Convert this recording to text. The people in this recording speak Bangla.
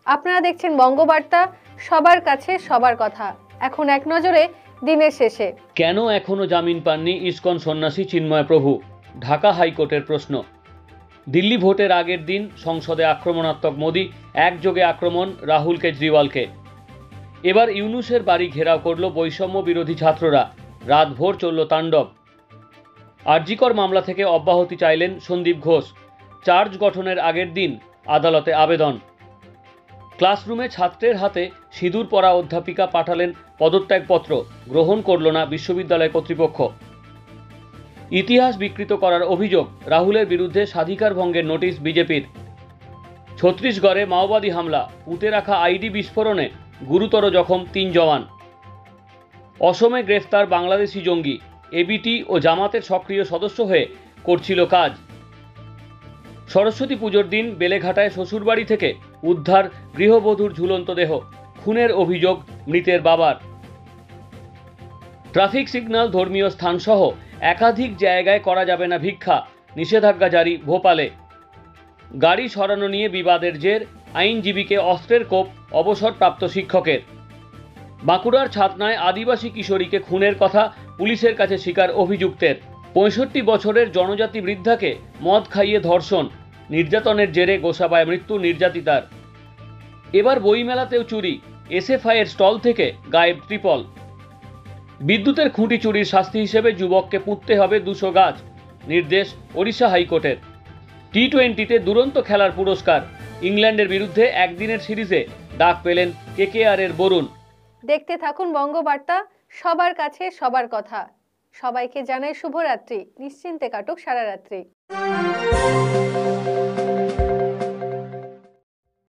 আপনারা দেখছেন বঙ্গবার্তা, সবার কাছে সবার কথা। এখন এক নজরে দিনের শেষে। কেন এখনো জামিন পাননি ইসকন সন্ন্যাসী চিন্ময় প্রভু? ঢাকা হাইকোর্টের প্রশ্ন। দিল্লি ভোটের আগের দিন সংসদে আক্রমণাত্মক মোদি, একযোগে আক্রমণ রাহুল কেজরিওয়ালকে। এবার ইউনূসের বাড়ি ঘেরাও করল বৈষম্য বিরোধী ছাত্ররা। রাতভর চলল তাণ্ডব। আরজিকর মামলা থেকে অব্যাহতি চাইলেন সন্দীপ ঘোষ। চার্জ গঠনের আগের দিন আদালতে আবেদন। ক্লাসরুমে ছাত্রের হাতে সিঁদুর পরা অধ্যাপিকা পাঠালেন পদত্যাগপত্র, গ্রহণ করল না বিশ্ববিদ্যালয় কর্তৃপক্ষ। ইতিহাস বিকৃত করার অভিযোগ, রাহুলের বিরুদ্ধে স্বাধিকার ভঙ্গের নোটিশ বিজেপির। ছত্তিশগড়ে মাওবাদী হামলা, পুঁতে রাখা আইডি বিস্ফোরণে গুরুতর জখম 3 জওয়ান। অসমে গ্রেফতার বাংলাদেশি জঙ্গি, এবিটি ও জামাতের সক্রিয় সদস্য হয়ে করছিল কাজ। সরস্বতী পুজোর দিন বেলেঘাটায় শ্বশুরবাড়ি থেকে উদ্ধার গৃহবধূর ঝুলন্ত দেহ, খুনের অভিযোগ মৃতের বাবার। ট্রাফিক সিগন্যাল, ধর্মীয় স্থানসহ একাধিক জায়গায় করা যাবে না ভিক্ষা, নিষেধাজ্ঞা জারি ভোপালে। গাড়ি সরানো নিয়ে বিবাদের জের, আইনজীবীকে অস্ত্রের কোপ অবসরপ্রাপ্ত শিক্ষকের। বাঁকুড়ার ছাতনায় আদিবাসী কিশোরীকে খুনের কথা পুলিশের কাছে স্বীকার অভিযুক্তের। 65 বছরের জনজাতি বৃদ্ধাকে মদ খাইয়ে ধর্ষণ, নির্যাতনের জেরে গোসাবায় মৃত্যু নির্যাতিতার। এবার বইমেলাতেও চুরি, এসএফআই-এর স্টল থেকে গায়েব ট্রিপল। বিদ্যুতের খুঁটি চুরির শাস্তি হিসেবে যুবককে পুঁততে হবে 200 গাছ, নির্দেশ ওড়িশা হাইকোর্টের। টি-20তে দুরন্ত খেলার পুরস্কার, ইংল্যান্ডের বিরুদ্ধে একদিনের সিরিজে ডাক পেলেন কেকেআর-এর বরুণ। দেখতে থাকুন বঙ্গবার্তা, সবার কাছে সবার কথা। সবাইকে জানাই শুভরাত্রি, নিশ্চিন্তে কাটুক সারা রাত্রি।